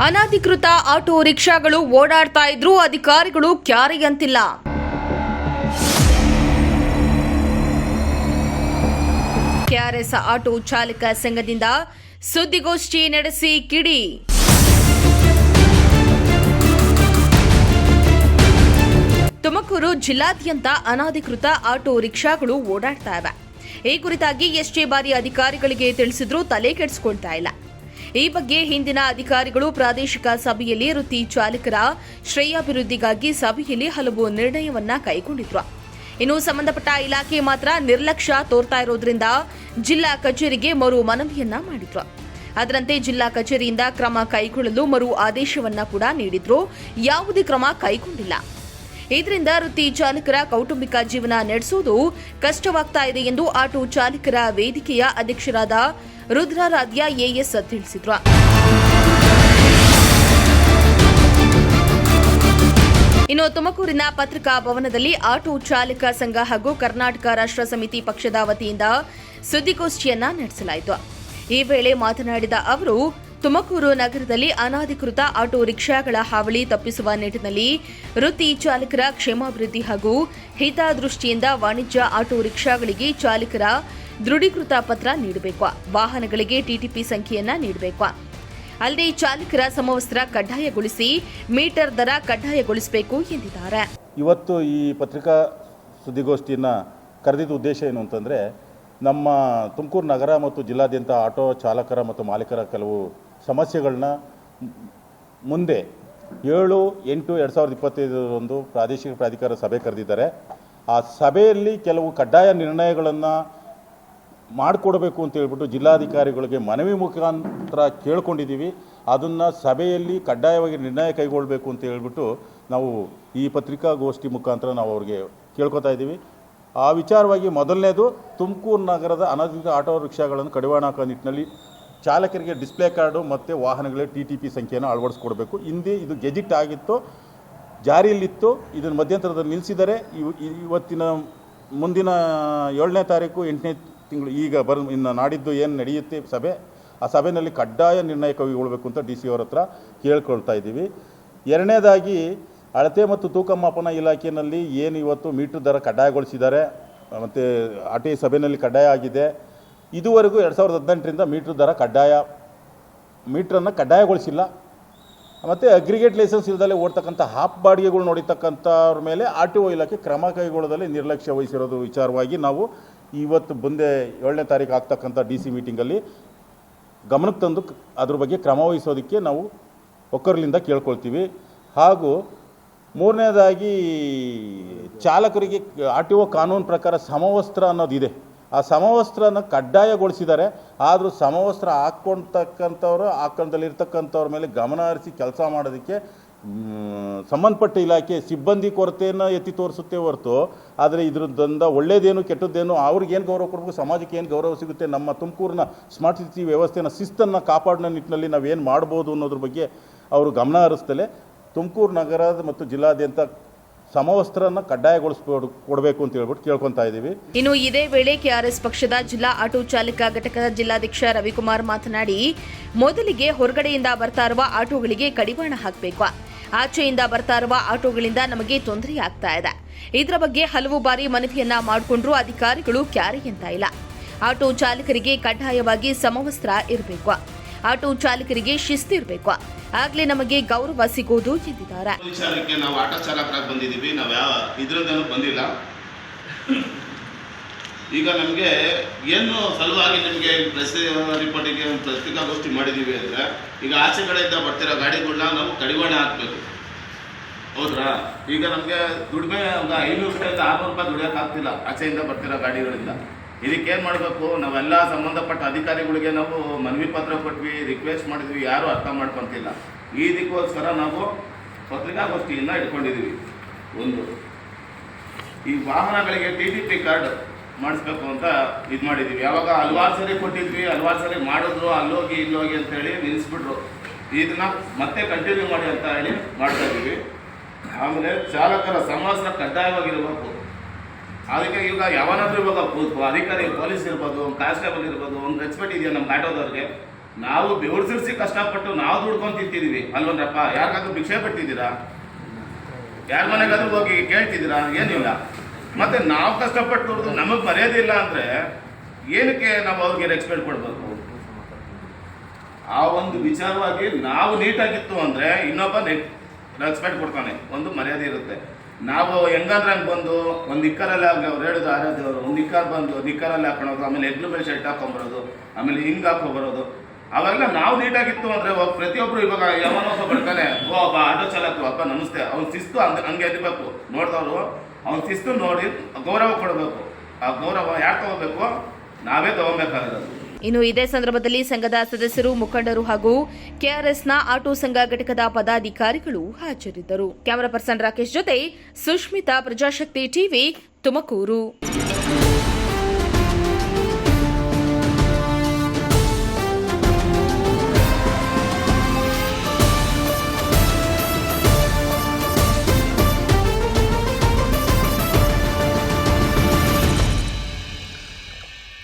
ಅನಧಿಕೃತ ಆಟೋ ರಿಕ್ಷಾಗಳು ಓಡಾಡ್ತಾ ಇದ್ರೂ ಅಧಿಕಾರಿಗಳು ಕ್ಯಾರಿಯಂತಿಲ್ಲ. ಕೆಆರ್ಎಸ್ ಆಟೋ ಚಾಲಕ ಸಂಘದಿಂದ ಸುದ್ದಿಗೋಷ್ಠಿ ನಡೆಸಿ ಕಿಡಿ. ತುಮಕೂರು ಜಿಲ್ಲಾದ್ಯಂತ ಅನಧಿಕೃತ ಆಟೋ ರಿಕ್ಷಾಗಳು ಓಡಾಡ್ತಾ ಇವೆ. ಈ ಕುರಿತಾಗಿ ಎಷ್ಟೇ ಬಾರಿ ಅಧಿಕಾರಿಗಳಿಗೆ ತಿಳಿಸಿದ್ರೂ ತಲೆ ಕೆಡಿಸಿಕೊಳ್ತಾ ಇಲ್ಲ. ಈ ಬಗ್ಗೆ ಹಿಂದಿನ ಅಧಿಕಾರಿಗಳು ಪ್ರಾದೇಶಿಕ ಸಭೆಯಲ್ಲಿ ವೃತ್ತಿ ಚಾಲಕರ ಶ್ರೇಯಾಭಿವೃದ್ಧಿಗಾಗಿ ಸಭೆಯಲ್ಲಿ ಹಲವು ನಿರ್ಣಯವನ್ನ ಕೈಗೊಂಡಿದ್ರು. ಇನ್ನು ಸಂಬಂಧಪಟ್ಟ ಇಲಾಖೆ ಮಾತ್ರ ನಿರ್ಲಕ್ಷ್ಯ ತೋರ್ತಾ ಇರೋದ್ರಿಂದ ಜಿಲ್ಲಾ ಕಚೇರಿಗೆ ಮರು ಮನವಿಯನ್ನ ಮಾಡಿದ್ರು. ಅದರಂತೆ ಜಿಲ್ಲಾ ಕಚೇರಿಯಿಂದ ಕ್ರಮ ಕೈಗೊಳ್ಳಲು ಮರು ಆದೇಶವನ್ನ ಕೂಡ ನೀಡಿದ್ರು. ಯಾವುದೇ ಕ್ರಮ ಕೈಗೊಂಡಿಲ್ಲ. ಇದರಿಂದ ವೃತ್ತಿ ಚಾಲಕರ ಕೌಟುಂಬಿಕ ಜೀವನ ನಡೆಸುವುದು ಕಷ್ಟವಾಗ್ತಾ ಇದೆ ಎಂದು ಆಟೋ ಚಾಲಕರ ವೇದಿಕೆಯ ಅಧ್ಯಕ್ಷರಾದ ರುದ್ರಾರಾಧ್ಯ ಎಎಸ್ ತಿಳಿಸಿದ್ರು. ಇನ್ನು ತುಮಕೂರಿನ ಪತ್ರಿಕಾ ಭವನದಲ್ಲಿ ಆಟೋ ಚಾಲಕ ಸಂಘ ಹಾಗೂ ಕರ್ನಾಟಕ ರಾಷ್ಟ್ರ ಸಮಿತಿ ಪಕ್ಷದ ವತಿಯಿಂದ ಸುದ್ದಿಗೋಷ್ಠಿಯನ್ನ ನಡೆಸಲಾಯಿತು. ಈ ವೇಳೆ ಮಾತನಾಡಿದ ಅವರು, ತುಮಕೂರು ನಗರದಲ್ಲಿ ಅನಧಿಕೃತ ಆಟೋ ರಿಕ್ಷಾಗಳ ಹಾವಳಿ ತಪ್ಪಿಸುವ ನಿಟ್ಟಿನಲ್ಲಿ ವೃತ್ತಿ ಚಾಲಕರ ಕ್ಷೇಮಾಭಿವೃದ್ಧಿ ಹಾಗೂ ಹಿತದೃಷ್ಟಿಯಿಂದ ವಾಣಿಜ್ಯ ಆಟೋ ರಿಕ್ಷಾಗಳಿಗೆ ಚಾಲಕರ ದೃಢೀಕೃತ ಪತ್ರ ನೀಡಬೇಕು. ವಾಹನಗಳಿಗೆ ಟಿಟಿಪಿ ಸಂಖ್ಯೆಯನ್ನ ನೀಡಬೇಕು. ಅಲ್ಲದೆ ಚಾಲಕರ ಸಮವಸ್ತ್ರ ಕಡ್ಡಾಯಗೊಳಿಸಿ ಮೀಟರ್ ದರ ಕಡ್ಡಾಯಗೊಳಿಸಬೇಕು ಎಂದಿದ್ದಾರೆ. ಇವತ್ತು ಈ ಪತ್ರಿಕಾ ಸುದ್ದಿಗೋಷ್ಠಿಯನ್ನು ಕರೆದಿದ್ದ ಉದ್ದೇಶ ಏನು ಅಂತಂದರೆ, ನಮ್ಮ ತುಮಕೂರು ನಗರ ಮತ್ತು ಜಿಲ್ಲಾದ್ಯಂತ ಆಟೋ ಚಾಲಕರ ಮತ್ತು ಮಾಲೀಕರ ಕೆಲವು ಸಮಸ್ಯೆಗಳನ್ನ ಮುಂದೆ 7/8/2025 ಪ್ರಾದೇಶಿಕ ಪ್ರಾಧಿಕಾರ ಸಭೆ ಕರೆದಿದ್ದಾರೆ. ಆ ಸಭೆಯಲ್ಲಿ ಕೆಲವು ಕಡ್ಡಾಯ ನಿರ್ಣಯಗಳನ್ನು ಮಾಡಿಕೊಡಬೇಕು ಅಂತ ಹೇಳ್ಬಿಟ್ಟು ಜಿಲ್ಲಾಧಿಕಾರಿಗಳಿಗೆ ಮನವಿ ಮುಖಾಂತರ ಕೇಳ್ಕೊಂಡಿದ್ದೀವಿ. ಅದನ್ನು ಸಭೆಯಲ್ಲಿ ಕಡ್ಡಾಯವಾಗಿ ನಿರ್ಣಯ ಕೈಗೊಳ್ಳಬೇಕು ಅಂತ ಹೇಳ್ಬಿಟ್ಟು ನಾವು ಈ ಪತ್ರಿಕಾಗೋಷ್ಠಿ ಮುಖಾಂತರ ನಾವು ಅವ್ರಿಗೆ ಕೇಳ್ಕೊತಾ ಇದ್ದೀವಿ. ಆ ವಿಚಾರವಾಗಿ ಮೊದಲನೇದು, ತುಮಕೂರು ನಗರದ ಅನಧಿಕೃತ ಆಟೋ ರಿಕ್ಷಾಗಳನ್ನು ಕಡಿವಾಣ ಹಾಕೋ ನಿಟ್ಟಿನಲ್ಲಿ ಚಾಲಕರಿಗೆ ಡಿಸ್ಪ್ಲೇ ಕಾರ್ಡು ಮತ್ತು ವಾಹನಗಳಿಗೆ TTP ಸಂಖ್ಯೆಯನ್ನು ಅಳವಡಿಸ್ಕೊಡ್ಬೇಕು. ಹಿಂದೆ ಇದು ಗೆಜೆಟ್ ಆಗಿತ್ತು, ಜಾರಿಯಲ್ಲಿತ್ತು. ಇದನ್ನು ಮಧ್ಯಂತರದಲ್ಲಿ ನಿಲ್ಲಿಸಿದರೆ ಇವತ್ತಿನ ಮುಂದಿನ 7ನೇ ತಾರೀಕು 8ನೇ ತಿಂಗಳು ಈಗ ಇನ್ನು ನಾಡಿದ್ದು ಏನು ನಡೆಯುತ್ತೆ ಸಭೆ, ಆ ಸಭೆಯಲ್ಲಿ ಕಡ್ಡಾಯ ನಿರ್ಣಯ ಕೈಗೊಳ್ಳಬೇಕು ಅಂತ DC ಅವರ ಹತ್ರ ಕೇಳ್ಕೊಳ್ತಾ ಇದ್ದೀವಿ. ಎರಡನೇದಾಗಿ, ಅಳತೆ ಮತ್ತು ತೂಕ ಮಾಪನ ಇಲಾಖೆಯಲ್ಲಿ ಏನು ಇವತ್ತು ಮೀಟ್ರ್ ದರ ಕಡ್ಡಾಯಗೊಳಿಸಿದ್ದಾರೆ ಮತ್ತು RTI ಸಭೆಯಲ್ಲಿ ಕಡ್ಡಾಯ ಆಗಿದೆ. ಇದುವರೆಗೂ 2018ರಿಂದ ಮೀಟ್ರ್ ದರ ಮೀಟ್ರನ್ನು ಕಡ್ಡಾಯಗೊಳಿಸಿಲ್ಲ. ಮತ್ತು ಅಗ್ರಿಗೇಟ್ ಲೈಸೆನ್ಸ್ ಇಲ್ಲದಲ್ಲೇ ಓಡ್ತಕ್ಕಂಥ ಹಾಫ್ ಬಾಡಿಗೆಗಳು ನೋಡಿತಕ್ಕಂಥವ್ರ ಮೇಲೆ RTO ಇಲಾಖೆ ಕ್ರಮ ಕೈಗೊಳ್ಳೋದಲ್ಲಿ ನಿರ್ಲಕ್ಷ್ಯ ವಹಿಸಿರೋದು ವಿಚಾರವಾಗಿ ನಾವು ಇವತ್ತು ಮುಂದೆ 7ನೇ ತಾರೀಕು ಆಗ್ತಕ್ಕಂಥ DC ಮೀಟಿಂಗಲ್ಲಿ ಗಮನಕ್ಕೆ ತಂದು ಅದ್ರ ಬಗ್ಗೆ ಕ್ರಮ ವಹಿಸೋದಕ್ಕೆ ನಾವು ಒಕ್ಕರ್ಲಿಂದ ಕೇಳ್ಕೊಳ್ತೀವಿ. ಹಾಗೂ ಮೂರನೇದಾಗಿ, ಚಾಲಕರಿಗೆ RTO ಕಾನೂನು ಪ್ರಕಾರ ಸಮವಸ್ತ್ರ ಅನ್ನೋದಿದೆ. ಆ ಸಮವಸ್ತ್ರನ ಕಡ್ಡಾಯಗೊಳಿಸಿದ್ದಾರೆ. ಆದರೂ ಸಮವಸ್ತ್ರ ಹಾಕ್ಕೊಂಡಲ್ಲಿರ್ತಕ್ಕಂಥವ್ರ ಮೇಲೆ ಗಮನ ಹರಿಸಿ ಕೆಲಸ ಮಾಡೋದಕ್ಕೆ ಸಂಬಂಧಪಟ್ಟ ಇಲಾಖೆ ಸಿಬ್ಬಂದಿ ಕೊರತೆಯನ್ನು ಎತ್ತಿ ತೋರಿಸುತ್ತೆ ಹೊರತು, ಆದರೆ ಇದರಿಂದ ಒಳ್ಳೆಯದೇನು ಕೆಟ್ಟದ್ದೇನು ಅವ್ರಿಗೇನು ಗೌರವ ಕೊಡಬೇಕು, ಸಮಾಜಕ್ಕೆ ಏನು ಗೌರವ ಸಿಗುತ್ತೆ, ನಮ್ಮ ತುಮಕೂರಿನ ಸ್ಮಾರ್ಟ್ ಸಿಟಿ ವ್ಯವಸ್ಥೆನ ಶಿಸ್ತನ್ನು ಕಾಪಾಡೋ ನಿಟ್ಟಿನಲ್ಲಿ ನಾವೇನು ಮಾಡ್ಬೋದು ಅನ್ನೋದ್ರ ಬಗ್ಗೆ ಅವರು ಗಮನ ಹರಿಸ್ತಲೇ ತುಮಕೂರು ನಗರದ ಮತ್ತು ಜಿಲ್ಲಾದ್ಯಂತ ಸಮವಸ್ತ್ರನ ಕಡ್ಡಾಯಗೊಳಿಸ್ಕೊಡ್ಬೇಕು ಅಂತ ಹೇಳ್ಬಿಟ್ಟು ಕೇಳ್ಕೊತಾ ಇದ್ದೀವಿ. ಇನ್ನು ಇದೇ ವೇಳೆ ಕೆಆರ್ಎಸ್ ಪಕ್ಷದ ಜಿಲ್ಲಾ ಆಟೋ ಚಾಲಕ ಘಟಕದ ಜಿಲ್ಲಾಧ್ಯಕ್ಷ ರವಿಕುಮಾರ್ ಮಾತನಾಡಿ, ಮೊದಲಿಗೆ ಹೊರಗಡೆಯಿಂದ ಬರ್ತಾ ಇರುವ ಆಟೋಗಳಿಗೆ ಕಡಿವಾಣ ಹಾಕಬೇಕು. ಆಚೆಯಿಂದ ಬರ್ತಾ ಇರುವ ಆಟೋಗಳಿಂದ ನಮಗೆ ತೊಂದರೆ ಆಗ್ತಾ ಇದೆ. ಇದರ ಬಗ್ಗೆ ಹಲವು ಬಾರಿ ಮನವಿಯನ್ನ ಮಾಡಿಕೊಂಡ್ರೂ ಅಧಿಕಾರಿಗಳು ಕ್ಯಾರಿ ಅಂತ ಇಲ್ಲ. ಆಟೋ ಚಾಲಕರಿಗೆ ಕಡ್ಡಾಯವಾಗಿ ಸಮವಸ್ತ್ರ ಇರಬೇಕು. ಆಟೋ ಚಾಲಕರಿಗೆ ಶಿಸ್ತಿರಬೇಕು. ಆಗ್ಲೇ ನಮಗೆ ಗೌರವ ಸಿಗೋದು ಎಂದಿದ್ದಾರೆ. ನಾವು ಆಟೋ ಚಾಲಕರಾಗಿ ಬಂದಿದ್ದೀವಿ, ನಾವು ಯಾವ ಇದರದ್ದೇನೂ ಬಂದಿಲ್ಲ. ಈಗ ನಮಗೆ ಏನು ಸಲುವಾಗಿ ನಿಮಗೆ ಪ್ರೆಸ್ ರಿಪೋರ್ಟಿಗೆ ಒಂದು ಪತ್ರಿಕಾಗೋಷ್ಠಿ ಮಾಡಿದ್ದೀವಿ ಅಂದರೆ, ಈಗ ಆಚೆ ಕಡೆಯಿಂದ ಬರ್ತಿರೋ ಗಾಡಿಗಳನ್ನ ನಾವು ಕಡಿವಾಣ ಹಾಕಬೇಕು. ಹೌದ್ರಾ? ಈಗ ನಮಗೆ ದುಡಿಮೆ ಒಂದು 500 ರೂಪಾಯಿಂದ 600 ರೂಪಾಯಿ ದುಡಿಯೋಕ್ಕಾಗ್ತಿಲ್ಲ ಆಚೆಯಿಂದ ಬರ್ತಿರೋ ಗಾಡಿಗಳಿಂದ. ಇದಕ್ಕೇನು ಮಾಡಬೇಕು? ನಾವೆಲ್ಲ ಸಂಬಂಧಪಟ್ಟ ಅಧಿಕಾರಿಗಳಿಗೆ ನಾವು ಮನವಿ ಪತ್ರ ಕೊಟ್ವಿ, ರಿಕ್ವೆಸ್ಟ್ ಮಾಡಿದ್ವಿ, ಯಾರೂ ಅರ್ಥ ಮಾಡ್ಕೊತಿಲ್ಲ. ಇದಕ್ಕೋಸ್ಕರ ನಾವು ಪತ್ರಿಕಾಗೋಷ್ಠಿಯನ್ನು ಇಟ್ಕೊಂಡಿದ್ದೀವಿ. ಒಂದು, ಈ ವಾಹನಗಳಿಗೆ TTP ಕಾರ್ಡ್ ಮಾಡಿಸ್ಬೇಕು ಅಂತ ಇದು ಮಾಡಿದ್ದೀವಿ. ಯಾವಾಗ ಹಲವಾರು ಸರಿ ಕೊಟ್ಟಿದ್ವಿ, ಹಲವಾರು ಸರಿ ಮಾಡಿದ್ರು, ಅಲ್ಲೋಗಿ ಇಲ್ಲೋಗಿ ಅಂತೇಳಿ ನಿಲ್ಲಿಸ್ಬಿಟ್ರು. ಇದನ್ನು ಮತ್ತೆ ಕಂಟಿನ್ಯೂ ಮಾಡಿ ಅಂತ ಹೇಳಿ ಮಾಡ್ತಾ ಇದ್ದೀವಿ. ಆಮೇಲೆ ಚಾಲಕರ ಸಮವಸ್ತ್ರ ಕಡ್ಡಾಯವಾಗಿರಬೇಕು. ಅದಕ್ಕೆ ಈಗ ಯಾವನಾದ್ರೂ ಇವಾಗ ಅಧಿಕಾರಿ ಪೊಲೀಸ್ ಇರ್ಬೋದು, ಕಾನ್ಸ್ಟೇಬಲ್ ಇರ್ಬೋದು, ಒಂದು ರೆಸ್ಪೆಕ್ಟ್ ಇದೆಯಾ ನಮ್ಮ ಆಟೋದವ್ರಿಗೆ? ನಾವು ಬೆವರು ಸುರಿಸಿ ಕಷ್ಟಪಟ್ಟು ನಾವು ದುಡ್ಕೊಂಡು ತಿಂತಿದೀವಿ ಅಲ್ವನ್ರಪ್ಪ. ಯಾರಿಗಾದ್ರೂ ಭಿಕ್ಷೆ ಪಟ್ಟಿದ್ದೀರಾ? ಯಾರ ಮನೆಗಾದ್ರೂ ಹೋಗಿ ಕೇಳ್ತಿದ್ದೀರಾ? ಏನಿಲ್ಲ. ಮತ್ತೆ ನಾವು ಕಷ್ಟಪಟ್ಟು ದುಡ್ದು ನಮಗೆ ಮರ್ಯಾದೆ ಇಲ್ಲ ಅಂದ್ರೆ ಏನಕ್ಕೆ ನಾವು ಅವ್ರಿಗೆ ರೆಸ್ಪೆಕ್ಟ್ ಕೊಡ್ಬೇಕು? ಆ ಒಂದು ವಿಚಾರವಾಗಿ ನಾವು ನೀಟಾಗಿತ್ತು ಅಂದ್ರೆ ಇನ್ನೊಬ್ಬ ರೆಸ್ಪೆಕ್ಟ್ ಕೊಡ್ತಾನೆ, ಒಂದು ಮರ್ಯಾದೆ ಇರುತ್ತೆ. ನಾವು ಹೆಂಗಂದ್ರೆ ಹಂಗೆ ಬಂದು ಒಂದು ನಿಕ್ಕರಲ್ಲಿ ಆಗಿ ಅವ್ರು ಹೇಳಿದ್ರು ಆರಾಧ್ಯವರು ಒಂದು ನಿಕ್ಕರ್ ಬಂದು ನಿಕ್ಕರಲ್ಲಿ ಹಾಕೊಳೋದು, ಆಮೇಲೆ ಎಗ್ಲು ಬೆಳೆ ಶರ್ಟ್ ಹಾಕೊಂಬರೋದು, ಆಮೇಲೆ ಹಿಂಗೆ ಹಾಕೊಂಬರೋದು, ಅವೆಲ್ಲ ನಾವು ನೀಟಾಗಿತ್ತು ಅಂದ್ರೆ ಪ್ರತಿಯೊಬ್ರು ಇವಾಗ ಯಾವನೊಬ್ಬ ಬರ್ತಾನೆ, ಓ ಅಪ್ಪ ಆಟೋ ಚಾಲಕ ಅಪ್ಪ ನಮಸ್ತೆ, ಅವ್ನ ಶಿಸ್ತು ಹಂಗೆ ಇರಬೇಕು. ನೋಡಿದವರು ಅವ್ನ ಶಿಸ್ತು ನೋಡಿ ಗೌರವ ಕೊಡಬೇಕು. ಆ ಗೌರವ ಯಾರು ತಗೋಬೇಕು? ನಾವೇ ತಗೋಬೇಕಾಗಿರೋದು. ಇನ್ನು ಇದೇ ಸಂದರ್ಭದಲ್ಲಿ ಸಂಘದ ಸದಸ್ಯರು, ಮುಖಂಡರು ಹಾಗೂ ಕೆಆರ್ಎಸ್ನ ಆಟೋ ಸಂಘ ಘಟಕದ ಪದಾಧಿಕಾರಿಗಳು ಹಾಜರಿದ್ದರು. ಕ್ಯಾಮರಾ ಪರ್ಸನ್ ರಾಕೇಶ್ ಜೊತೆ ಸುಷ್ಮಿತಾ, ಪ್ರಜಾಶಕ್ತಿ ಟಿವಿ, ತುಮಕೂರು.